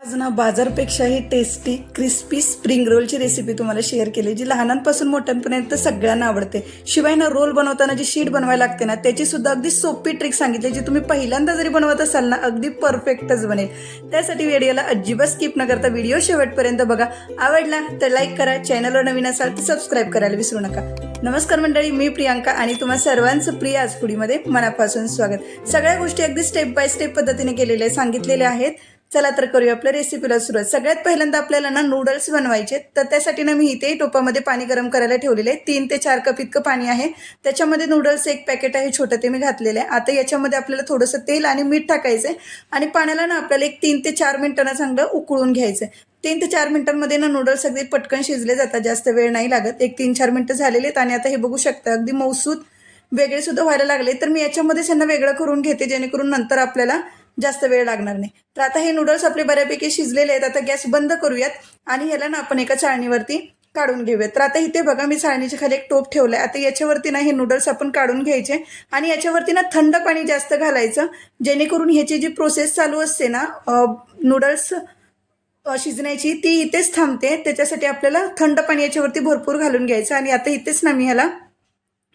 आज ना बाजारपेक्षाही tasty crispy spring रोलची recipe तुम्हाला शेअर केली, जी लहानांपासून मोठ्यांपर्यंत सगळ्यांना आवडते. शिवाय ना रोल बनवताना जी शीट बनवायला लागते ना, त्याची सुद्धा अगदी सोपी ट्रिक सांगितली, जी तुम्ही पहिल्यांदा जरी बनवत असाल ना, अगदी परफेक्टच बनेल. त्यासाठी व्हिडिओला अजिबात स्किप न करता व्हिडिओ शेवटपर्यंत बघा. आवडला तर लाईक करा, चॅनलवर नवीन असाल तर सबस्क्राईब करायला विसरू नका. नमस्कार मंडळी, मी प्रियांका आणि तुम्हा सर्वांचं प्रिया आज फूडीमध्ये मनापासून स्वागत. सगळ्या गोष्टी अगदी स्टेप बाय स्टेप पद्धतीने केलेल्या सांगितलेल्या आहेत. चला तर करूया आपल्या रेसिपीला सुरुवात. सगळ्यात पहिल्यांदा आपल्याला ना नूडल्स बनवायचे, तर त्यासाठी ना मी इथे टोपामध्ये पाणी गरम करायला ठेवलेले आहे. 3 ते 4 कप इतकं पाणी आहे. त्याच्यामध्ये नूडल्स एक पॅकेट आहे छोटं, ते मी घातलेलं आहे. आता याच्यामध्ये आपल्याला थोडंसं तेल आणि मीठ टाकायचं आहे आणि पाण्याला ना आपल्याला एक 3 ते 4 मिनिटांना चांगलं उकळून घ्यायचं आहे. 3 ते 4 मिनिटांमध्ये ना नूडल्स अगदी पटकन शिजले जातात, जास्त वेळ नाही लागत. एक 3-4 मिनिटं झालेले आहेत आणि आता हे बघू शकता अगदी मऊसूत वेगळे सुद्धा व्हायला लागले. तर मी याच्यामध्ये त्यांना वेगळं करून घेते, जेणेकरून नंतर आपल्याला जास्त वेळ लागणार नाही. तर आता हे नूडल्स आपले बऱ्यापैकी शिजलेले आहेत. आता गॅस बंद करूयात आणि ह्याला ना आपण एका चाळणीवरती काढून घेऊयात. तर आता इथे बघा मी चाळणीच्या खाली एक टोप ठेवलाय. आता याच्यावरती ना हे नूडल्स आपण काढून घ्यायचे आणि याच्यावरती ना थंड पाणी जास्त घालायचं, जेणेकरून ह्याची जी प्रोसेस चालू असते ना नूडल्स शिजण्याची, ती इथेच थांबते. त्याच्यासाठी आपल्याला थंड पाणी याच्यावरती भरपूर घालून घ्यायचं आणि आता इथेच ना मी ह्याला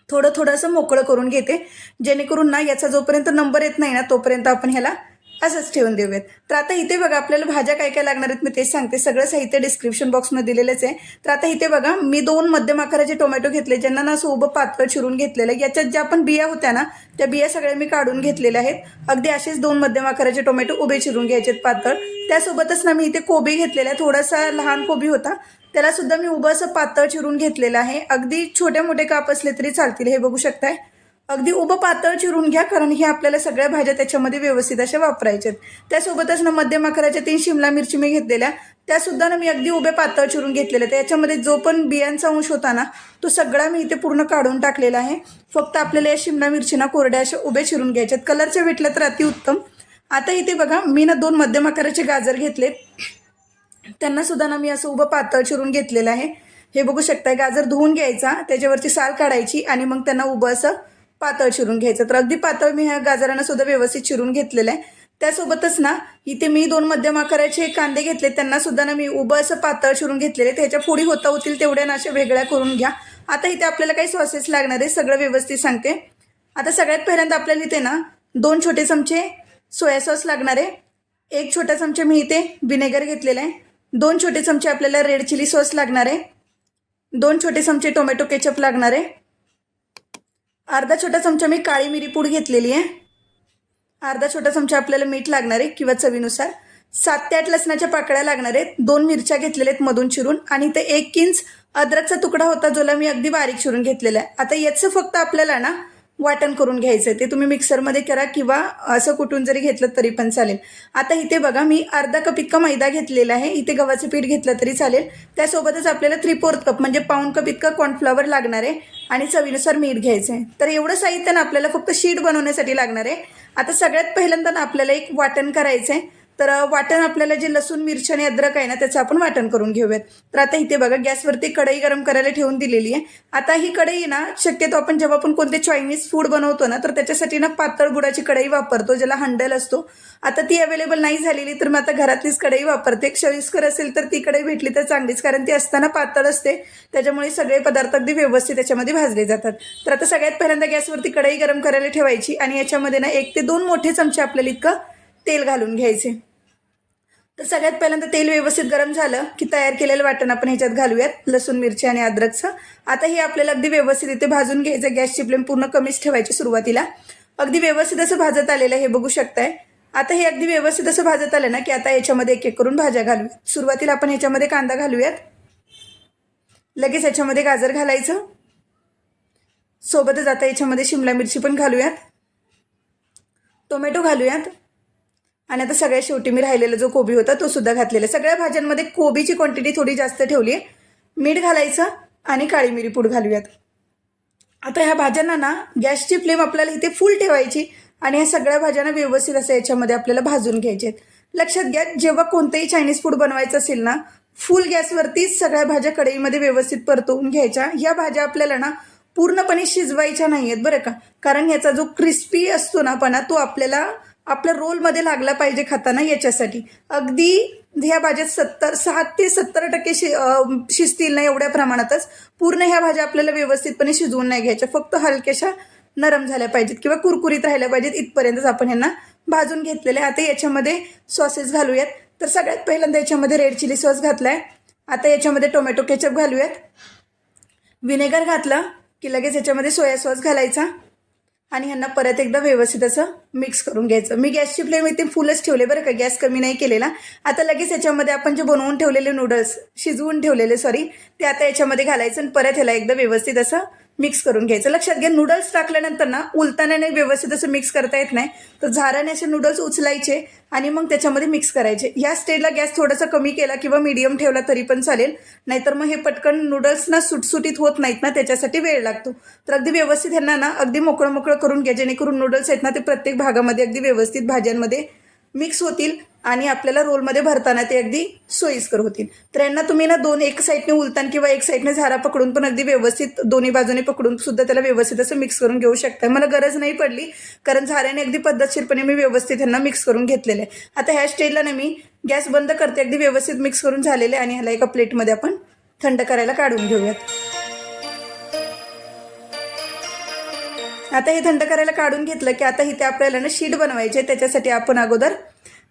थोडं असं मोकळं करून घेते, जेणेकरून ना याचा जोपर्यंत नंबर येत नाही ना तोपर्यंत आपण ह्याला असंच ठेवून देऊयात. तर आता इथे बघा आपल्याला भाज्या काय काय लागणार आहेत मी तेच सांगते. सगळं साहित्य डिस्क्रिप्शन बॉक्समध्ये दिलेलंच आहे. तर आता इथे बघा मी 2 मध्यम आकाराचे टोमॅटो घेतले, ज्यांना ना असं उभं पातळ चिरून घेतलेलं आहे. याच्यात ज्या पण बिया होत्या ना त्या बिया सगळ्या मी काढून घेतलेल्या आहेत. अगदी असेच 2 मध्यम आकाराचे टोमॅटो उभे चिरून घ्यायचे पातळ. त्यासोबतच ना मी इथे कोबी घेतलेला आहे, थोडासा लहान कोबी होता, त्याला सुद्धा मी उभं असं पातळ चिरून घेतलेलं आहे. अगदी छोटे मोठे काप असले तरी चालतील. हे बघू शकताय अगदी उभं पातळ चिरून घ्या, कारण हे आपल्याला सगळ्या भाज्या त्याच्यामध्ये व्यवस्थित अशा वापरायच्यात. त्यासोबतच ना मध्यम आकाराच्या 3 शिमला मिरची मी घेतलेल्या, त्या सुद्धा ना मी अगदी उभे पातळ चिरून घेतलेल्या. त्याच्यामध्ये जो पण बियांचा अंश होता ना तो सगळा मी इथे पूर्ण काढून टाकलेला आहे. फक्त आपल्याला या शिमला मिरचीना कोरड्या अशा उभे चिरून घ्यायच्यात. कलरच्या भेटल्या तर अतिउत्तम. आता इथे बघा मी ना 2 मध्यम आकाराचे गाजर घेतले, त्यांना सुद्धा ना मी असं उभं पातळ चिरून घेतलेलं आहे. हे बघू शकताय. गाजर धुवून घ्यायचा, त्याच्यावरची साल काढायची आणि मग त्यांना उभं असं पातळ चिरून घ्यायचं. तर अगदी पातळ मी ह्या गाजरांना सुद्धा व्यवस्थित चिरून घेतलेलं आहे. त्यासोबतच ना इथे मी 2 मध्यम आकाराचे कांदे घेतले, त्यांना सुद्धा ना मी उभं असं पातळ चिरून घेतलेले. त्याच्या फोडी होतील तेवढ्या ना अशा वेगळ्या करून घ्या. आता इथे आपल्याला काही सॉसेस लागणार आहे, सगळं व्यवस्थित सांगते. आता सगळ्यात पहिल्यांदा आपल्याला इथे ना 2 छोटे चमचे सोया सॉस लागणार आहे. 1 छोटा चमचा मी इथे विनेगर घेतलेला आहे. 2 छोटे चमचे आपल्याला रेड चिली सॉस लागणार आहे. 2 छोटे चमचे टोमॅटो केचप लागणार आहे. अर्धा छोटा चमचा मी काळी मिरी पूड घेतलेली आहे. अर्धा छोटा चमचा आपल्याला मीठ लागणार आहे किंवा चवीनुसार. 7 ते 8 लसणाच्या पाकळ्या लागणार आहेत. 2 मिरच्या घेतलेल्या आहेत मधून चिरून आणि ते 1 इंच अद्रकचा तुकडा होता, ज्याला मी अगदी बारीक चिरून घेतलेला आहे. आता याचं फक्त आपल्याला ना वाटण करून घ्यायचं आहे. ते तुम्ही मिक्सरमध्ये करा किंवा असं कुटून जरी घेतलं तरी पण चालेल. आता इथे बघा मी अर्धा कप इतका मैदा घेतलेला आहे. इथे गव्हाचं पीठ घेतलं तरी चालेल. त्यासोबतच आपल्याला 3/4 कप म्हणजे पाऊण कप इतका कॉर्नफ्लॉवर लागणार आहे आणि चवीनुसार मीठ घ्यायचं आहे. तर एवढं साहित्य ना आपल्याला फक्त शीट बनवण्यासाठी लागणार आहे. आता सगळ्यात पहिल्यांदा ना आपल्याला एक वाटण करायचं आहे. तर वाटण आपल्याला जे लसूण मिरची आणि अद्रक आहे ना त्याचं आपण वाटण करून घेऊयात. तर आता इथे बघा गॅसवरती कढई गरम करायला ठेवून दिलेली आहे. आता ही कढई ना शक्यतो आपण जेव्हा आपण कोणते चायनीज फूड बनवतो ना तर त्याच्यासाठी ना पातळ बुडाची कढई वापरतो, ज्याला हंडल असतो. आता ती अवेलेबल नाही झालेली तर मग आता घरातलीच कढई वापरते. क्षयस्कर असेल तर ती कढई भेटली तर चांगलीच, कारण ती असताना पातळ असते, त्याच्यामुळे सगळे पदार्थ अगदी व्यवस्थित त्याच्यामध्ये भाजले जातात. तर आता सगळ्यात पहिल्यांदा गॅसवरती कढई गरम करायला ठेवायची आणि याच्यामध्ये ना 1 ते 2 मोठे चमचे आपल्याला इतकं तेल घालून घ्यायचे. तर सगळ्यात पहिल्यांदा तेल व्यवस्थित गरम झालं की तयार केलेलं वाटण आपण ह्याच्यात घालूयात, लसूण मिरची आणि अद्रकचं. आता हे आपल्याला अगदी व्यवस्थित इथे भाजून घ्यायचं. गॅसची फ्लेम पूर्ण कमीच ठेवायची सुरुवातीला. अगदी व्यवस्थित असं भाजत आलेलं हे बघू शकताय. आता हे अगदी व्यवस्थित असं भाजत आलं ना की आता याच्यामध्ये एक एक करून भाज्या घालूयात. सुरुवातीला आपण ह्याच्यामध्ये कांदा घालूयात, लगेच ह्याच्यामध्ये गाजर घालायचं, सोबतच आता याच्यामध्ये शिमला मिरची पण घालूयात, टोमॅटो घालूयात आणि आता सगळ्यात शेवटी मी राहिलेला जो कोबी होता तो सुद्धा घातलेला. सगळ्या भाज्यांमध्ये कोबीची क्वांटिटी थोडी जास्त ठेवली आहे. मीठ घालायचं आणि काळी मिरी पूड घालूयात. आता ह्या भाज्यांना ना गॅसची फ्लेम आपल्याला इथे फुल ठेवायची आणि ह्या सगळ्या भाज्यांना व्यवस्थित असं याच्यामध्ये आपल्याला भाजून घ्यायचे आहेत. लक्षात घ्या, जेव्हा कोणतंही चायनीज फूड बनवायचं असेल ना फुल गॅसवरतीच सगळ्या भाज्या कढईमध्ये व्यवस्थित परतवून घ्यायच्या. ह्या भाज्या आपल्याला ना पूर्णपणे शिजवायच्या नाही आहेत बरं का, कारण याचा जो क्रिस्पी असतो ना पणा तो आपल्याला आपल्या रोलमध्ये लागला पाहिजे खाताना. याच्यासाठी अगदी ह्या भाज्यात 60 ते 70% शिजतील नाही एवढ्या प्रमाणातच. पूर्ण ह्या भाज्या आपल्याला व्यवस्थितपणे शिजवून नाही घ्यायच्या, फक्त हलक्याशा नरम झाल्या पाहिजेत किंवा कुरकुरीत राहिल्या पाहिजेत इथपर्यंतच आपण ह्यांना भाजून घेतलेले. आता याच्यामध्ये सॉसेस घालूयात. तर सगळ्यात पहिल्यांदा याच्यामध्ये रेड चिली सॉस घातलाय. आता याच्यामध्ये टोमॅटो केचप घालूयात. विनेगर घातलं की लगेच याच्यामध्ये सोया सॉस घालायचा आणि ह्यांना परत एकदा व्यवस्थित असं मिक्स करून घ्यायचं. मी गॅसची फ्लेम इथे फुलच ठेवले बरं का, गॅस कमी नाही केलेला. आता लगेच याच्यामध्ये आपण जे बनवून ठेवलेले नूडल्स, शिजवून ठेवलेले ते आता याच्यामध्ये घालायचं आणि परत ह्याला एकदा व्यवस्थित असं मिक्स करून घ्यायचं. लक्षात घ्या, नूडल्स टाकल्यानंतर ना उलताना नाही व्यवस्थित असं मिक्स करता येत नाही, तर झाराने असे नूडल्स उचलायचे आणि मग त्याच्यामध्ये मिक्स करायचे. या स्टेजला गॅस थोडासा कमी केला किंवा मीडियम ठेवला तरी पण चालेल, नाहीतर मग हे पटकन नूडल्स ना सुटसुटीत होत नाहीत ना, त्याच्यासाठी वेळ लागतो. तर अगदी व्यवस्थित ह्यांना ना अगदी मोकळं मोकळं करून घ्या, जेणेकरून नूडल्स आहेत ना ते प्रत्येक भागामध्ये अगदी व्यवस्थित भाज्यांमध्ये मिक्स होतील आणि आपल्याला रोलमध्ये भरताना ते अगदी सोयीस्कर होतील. तर यांना तुम्ही ना एक साईडने उलतान किंवा एक साईडने झारा पकडून पण अगदी व्यवस्थित दोन्ही बाजूने पकडून सुद्धा त्याला व्यवस्थित असं मिक्स करून घेऊ शकता. मला गरज नाही पडली, कारण झाऱ्याने अगदी पद्धतशीरपणे मी व्यवस्थित ह्यांना मिक्स करून घेतलेलं आहे. आता ह्या स्टेजला ना मी गॅस बंद करते. अगदी व्यवस्थित मिक्स करून झालेले आणि ह्याला एका प्लेटमध्ये आपण थंड करायला काढून घेऊयात. आता हे थंड करायला काढून घेतलं की आता इथे आपल्याला ना शीट बनवायचे. त्याच्यासाठी आपण अगोदर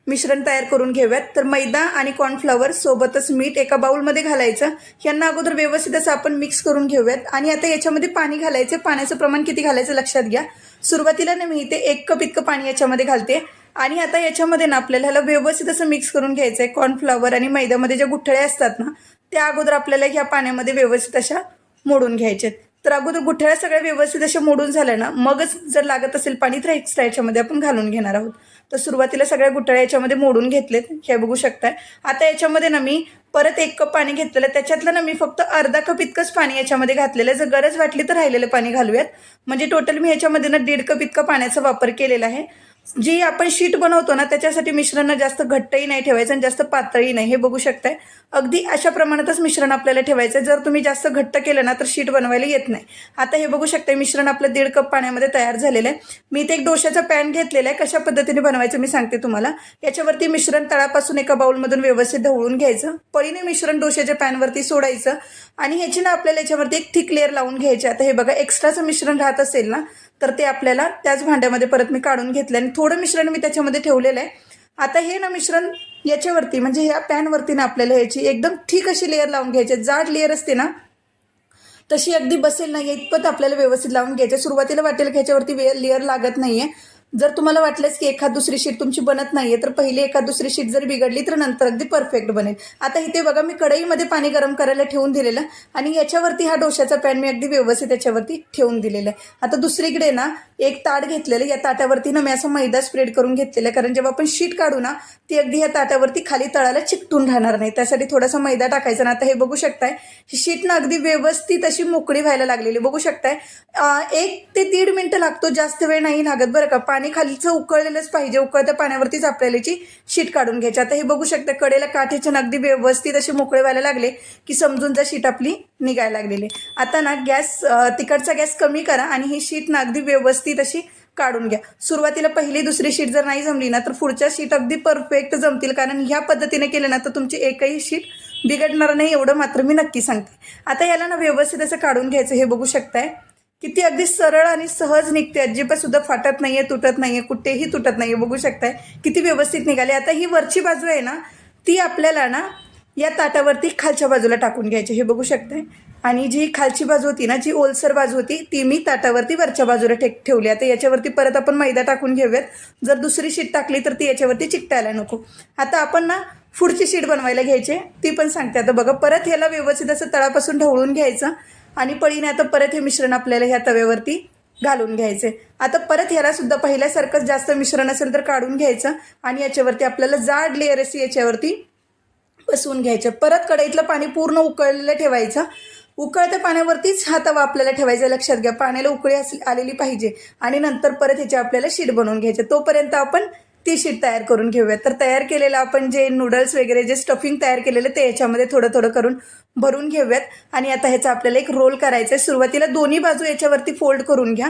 मिश्रण तयार करून घेऊयात. तर मैदा आणि कॉर्नफ्लॉवर सोबतच मीठ एका बाउलमध्ये घालायचं. यांना अगोदर व्यवस्थित असं आपण मिक्स करून घेऊयात आणि आता याच्यामध्ये पाणी घालायचं. पाण्याचं प्रमाण किती घालायचं लक्षात घ्या. सुरुवातीला ना मी इथे 1 कप इतकं पाणी याच्यामध्ये घालते आणि आता याच्यामध्ये ना आपल्याला ह्याला व्यवस्थित असं मिक्स करून घ्यायचं आहे. कॉर्नफ्लॉवर आणि मैद्यामध्ये ज्या गुठळ्या असतात ना त्या अगोदर आपल्याला ह्या पाण्यामध्ये व्यवस्थित अशा मोडून घ्यायच्यात. तर अगोदर गुठळ्या सगळ्या व्यवस्थित अशा मोडून झाल्या ना मगच जर लागत असेल पाणी तर एक्स्ट्रा याच्यामध्ये आपण घालून घेणार आहोत. तर सुरुवातीला सगळ्या गुठळ्या याच्यामध्ये मोडून घेतलेत, हे बघू शकताय. आता याच्यामध्ये ना मी परत 1 कप पाणी घेतलेलं, त्याच्यातलं ना मी फक्त अर्धा कप इतकंच पाणी याच्यामध्ये घातलेलं आहे. जर गरज वाटली तर राहिलेलं पाणी घालूयात. म्हणजे टोटल मी याच्यामध्ये ना 1.5 कप इतका पाण्याचा वापर केलेला आहे. जी आपण शीट बनवतो ना त्याच्यासाठी मिश्रण जास्त घट्टही नाही ठेवायचं आणि जास्त पातळही नाही, हे बघू शकताय. अगदी अशा प्रमाणातच मिश्रण आपल्याला ठेवायचं. जर तुम्ही जास्त घट्ट केलं ना तर शीट बनवायला येत नाही. आता हे बघू शकताय मिश्रण आपलं 1.5 कप पाण्यामध्ये तयार झालेलं आहे. मी इथे एक डोशाचा पॅन घेतलेला आहे. कशा पद्धतीने बनवायचं मी सांगते तुम्हाला. याच्यावरती मिश्रण तळापासून एका बाउलमधून व्यवस्थित ढवळून घ्यायचं. पळीने मिश्रण डोशाच्या पॅनवरती सोडायचं आणि ह्याची ना आपल्याला याच्यावरती एक थिक लेअर लावून घ्यायची. आता हे बघा, एक्स्ट्राचं मिश्रण राहत असेल ना तर ते आपल्याला त्याच भांड्यामध्ये परत मी काढून घेतलं आणि थोडं मिश्रण मी त्याच्यामध्ये ठेवलेलं आहे. आता हे ना मिश्रण याच्यावरती म्हणजे ह्या पॅनवरती ना आपल्याला ह्याची एकदम ठीक अशी लेअर लावून घ्यायची. जाड लेअर असते ना तशी अगदी बसेल नाही इतपत आपल्याला व्यवस्थित लावून घ्यायचं. सुरुवातीला वाटेल की ह्याच्यावरती लेअर लागत नाहीये. जर तुम्हाला वाटलंच की एखाद दुसरी शीट तुमची बनत नाहीये तर पहिली एखाद दुसरी शीट जर बिघडली तर नंतर अगदी परफेक्ट बनेल. आता इथे बघा मी कढईमध्ये पाणी गरम करायला ठेवून दिलेलं आणि याच्यावरती हा डोशाचा पॅन मी अगदी व्यवस्थित याच्यावरती ठेवून दिलेलं आहे. आता दुसरीकडे ना एक ताट घेतलेलं, या ताटावरती ना मी असं मैदा स्प्रेड करून घेतलेलं आहे, कारण जेव्हा आपण शीट काढू ना ती अगदी ह्या ताटावरती खाली तळाला चिकटून राहणार नाही, त्यासाठी थोडासा मैदा टाकायचा. ना आता हे बघू शकताय ही शीट ना अगदी व्यवस्थित अशी मोकळी व्हायला लागलेली बघू शकताय. 1 ते 1.5 मिनिटं लागतो, जास्त वेळ नाही लागत बरं का. पाणी खालीचं उकळलेलंच पाहिजे, उकळत्या पाण्यावरतीच आपल्याला याची शीट काढून घ्यायची. आता हे बघू शकता कडेला काठीच्या अगदी व्यवस्थित असे मोकळे व्हायला लागले की समजून जा शीट आपली निघायला लागलेली. आता ना तिकडचा गॅस कमी करा आणि ही शीट ना अगदी व्यवस्थित अशी काढून घ्या. सुरुवातीला पहिली दुसरी शीट जर नाही जमली ना तर पुढच्या शीट अगदी परफेक्ट जमतील, कारण ह्या पद्धतीने केलं ना तर तुमची एकही शीट बिघडणार नाही, एवढं मात्र मी नक्की सांगते. आता याला ना व्यवस्थित असं काढून घ्यायचं. हे बघू शकताय किती अगदी सरळ आणि सहज निघते, अजिबात सुद्धा फाटत नाहीये, तुटत नाहीये, कुठेही तुटत नाहीये. बघू शकताय किती व्यवस्थित निघाले. आता ही वरची बाजू आहे ना ती आपल्याला ना या ताटावरती खालच्या बाजूला टाकून घ्यायची, हे बघू शकताय. आणि जी खालची बाजू होती ना, जी ओलसर बाजू होती ती मी ताटावरती वरच्या बाजूला ठेवली. आता याच्यावरती परत आपण मैदा टाकून घेऊयात. जर दुसरी शीट टाकली तर ती याच्यावरती चिकटायला नको. आता आपण ना पुढची शीट बनवायला घ्यायची, ती पण सांगते. आता बघा, परत ह्याला व्यवस्थित असं तळापासून ढवळून घ्यायचं आणि पळीने आता परत हे मिश्रण आपल्याला ह्या तव्यावरती घालून घ्यायचे. आता परत ह्याला सुद्धा पहिल्यासारखंच जास्त मिश्रण असेल तर काढून घ्यायचं आणि याच्यावरती आपल्याला जाड लेअर अशी याच्यावरती बसवून घ्यायचं. परत कढईतलं पाणी पूर्ण उकळलेलं ठेवायचं. उकळत्या पाण्यावरतीच हा तवा आपल्याला ठेवायचा, लक्षात घ्या. पाण्याला उकळी आलेली पाहिजे आणि नंतर परत ह्याची आपल्याला शीट बनवून घ्यायची. तोपर्यंत आपण ती शीट तयार करून घेऊयात. तर तयार केलेलं आपण जे नूडल्स वगैरे जे स्टफिंग तयार केलेलं ते याच्यामध्ये थोडं थोडं करून भरून घेऊयात आणि आता ह्याचा आपल्याला एक रोल करायचा आहे. सुरुवातीला दोन्ही बाजू याच्यावरती फोल्ड करून घ्या.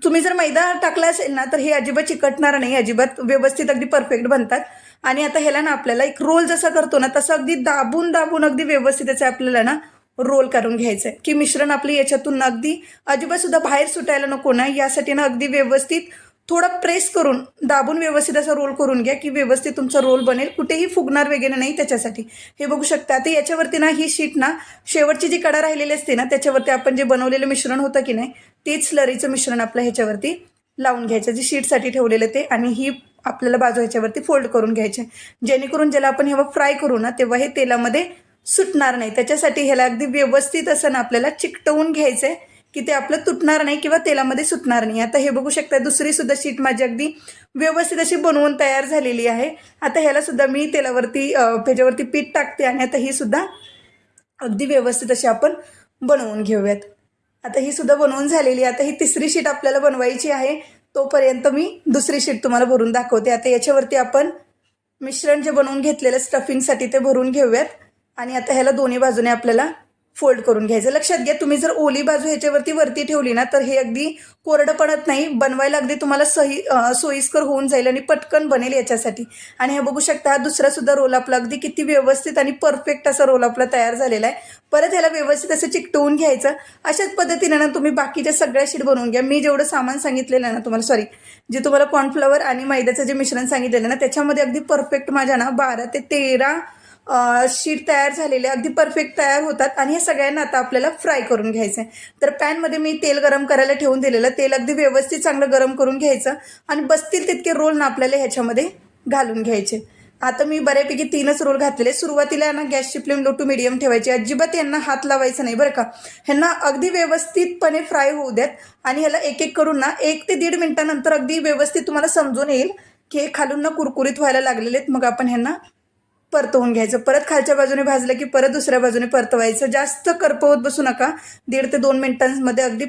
तुम्ही जर मैदा टाकला असेल ना तर हे अजिबात चिकटणार नाही, अजिबात व्यवस्थित अगदी परफेक्ट बनतात. आणि आता ह्याला ना आपल्याला एक रोल जसा करतो ना तसं अगदी दाबून दाबून अगदी व्यवस्थित त्याचं आपल्याला ना रोल करून घ्यायचं आहे, की मिश्रण आपली याच्यातून अगदी अजिबात सुद्धा बाहेर सुटायला नको ना, यासाठी ना अगदी व्यवस्थित थोडा प्रेस करून दाबून व्यवस्थित असा रोल करून घ्या, की व्यवस्थित तुमचा रोल बनेल, कुठेही फुगणार वगैरे नाही त्याच्यासाठी. हे बघू शकता. आता याच्यावरती ना ही शीट ना शेवटची जी कडा राहिलेली असते ना त्याच्यावरती आपण जे बनवलेलं मिश्रण होतं की नाही तेच स्लरीचं मिश्रण आपलं ह्याच्यावरती लावून घ्यायचं, जे शीटसाठी ठेवलेलं ते. आणि ही आपल्याला बाजू ह्याच्यावरती फोल्ड करून घ्यायचे, जेणेकरून ज्याला आपण हेव्हा फ्राय करू ना तेव्हा हे तेलामध्ये सुटणार नाही. त्याच्यासाठी ह्याला अगदी व्यवस्थित असं ना आपल्याला चिकटवून घ्यायचं आहे, की ते आपलं तुटणार नाही किंवा तेलामध्ये सुटणार नाही. आता हे बघू शकता दुसरी सुद्धा शीट माझी अगदी व्यवस्थित अशी बनवून तयार झालेली आहे. आता ह्याला सुद्धा मी तेलावरती ह्याच्यावरती पीठ टाकते आणि आता ही सुद्धा अगदी व्यवस्थित अशी आपण बनवून घेऊयात. आता ही सुद्धा बनवून झालेली आहे. आता ही तिसरी शीट आपल्याला बनवायची आहे, तोपर्यंत मी दुसरी शीट तुम्हाला भरून दाखवते. आता याच्यावरती आपण मिश्रण जे बनवून घेतलेलं स्टफिंगसाठी ते भरून घेऊयात. आणि आता ह्याला दोन्ही बाजूने आपल्याला फोल्ड करून घ्यायचं. लक्षात घ्या, तुम्ही जर ओली बाजू ह्याच्यावरती वरती ठेवली ना तर हे अगदी कोरडं पडत नाही, बनवायला अगदी तुम्हाला सोयीस्कर होऊन जाईल आणि पटकन बनेल याच्यासाठी. आणि हे बघू शकता दुसरा सुद्धा रोल आपला अगदी किती व्यवस्थित आणि परफेक्ट असा रोल आपला तयार झालेला आहे. परत ह्याला व्यवस्थित असं चिकटवून घ्यायचं. अशाच पद्धतीने ना तुम्ही बाकीच्या सगळ्या शीट बनवून घ्या. मी जेवढं सामान सांगितलेलं आहे ना तुम्हाला, जे तुम्हाला कॉर्नफ्लॉवर आणि मैद्याचं जे मिश्रण सांगितलेलं ना त्याच्यामध्ये अगदी परफेक्ट माझ्या ना 12 ते 13 शीट तयार झालेले अगदी परफेक्ट तयार होतात. आणि हे सगळ्यांना आता आपल्याला फ्राय करून घ्यायचं आहे. तर पॅनमध्ये मी तेल गरम करायला ठेवून दिलेलं, तेल अगदी व्यवस्थित चांगलं गरम करून घ्यायचं आणि बसतील तितके रोल ना आपल्याला ह्याच्यामध्ये घालून घ्यायचे. आता मी बऱ्यापैकी 3च रोल घातलेले. सुरुवातीला ना गॅसची फ्लेम लो टू मिडियम ठेवायची, अजिबात यांना हात लावायचा नाही बरं का. ह्यांना अगदी व्यवस्थितपणे फ्राय होऊ द्यात. आणि ह्याला एक एक करून ना 1 ते 1.5 मिनिटानंतर अगदी व्यवस्थित तुम्हाला समजून येईल की हे खालून ना कुरकुरीत व्हायला लागलेले आहेत. मग आपण ह्यांना परतवून घ्यायचं. परत खालच्या बाजूने भाजलं की परत दुसऱ्या बाजूने परतवायचं. जास्त करपवत बसू नका. 1.5 ते 2 मिनिटांमध्ये अगदी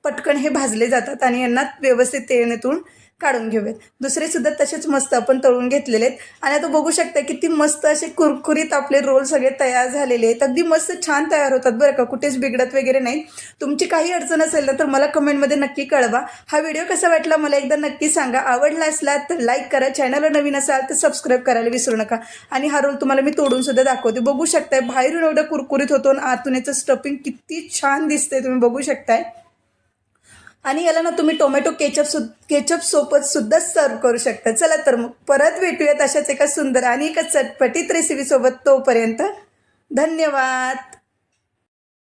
पटकन हे भाजले जातात आणि यांना व्यवस्थित तेलातून काढून घेऊयात. दुसरे सुद्धा तसेच मस्त आपण तळून घेतलेले आहेत. आणि आता बघू शकता किती मस्त असे कुरकुरीत आपले रोल सगळे तयार झालेले आहेत. अगदी मस्त छान तयार होतात बरं का, कुठेच बिघडत वगैरे नाही. तुमची काही अडचण असेल ना तर मला कमेंटमध्ये नक्की कळवा. हा व्हिडिओ कसा वाटला मला एकदा नक्की सांगा. आवडला असला तर लाईक करा, चॅनलला नवीन असाल तर सबस्क्राईब करायला विसरू नका. आणि हा रोल तुम्हाला मी तोडून सुद्धा दाखवते. बघू शकताय बाहेरून एवढं कुरकुरीत होतो आणि आतून याचं स्टफिंग किती छान दिसतंय, तुम्ही बघू शकताय. आणि याला ना तुम्ही टोमॅटो केचप सोबत सुद्धा सर्व करू शकता. चला तर मग परत भेटूयात अशाच एका सुंदर आणि एका चटपटीत रेसिपी सोबत. तोपर्यंत धन्यवाद.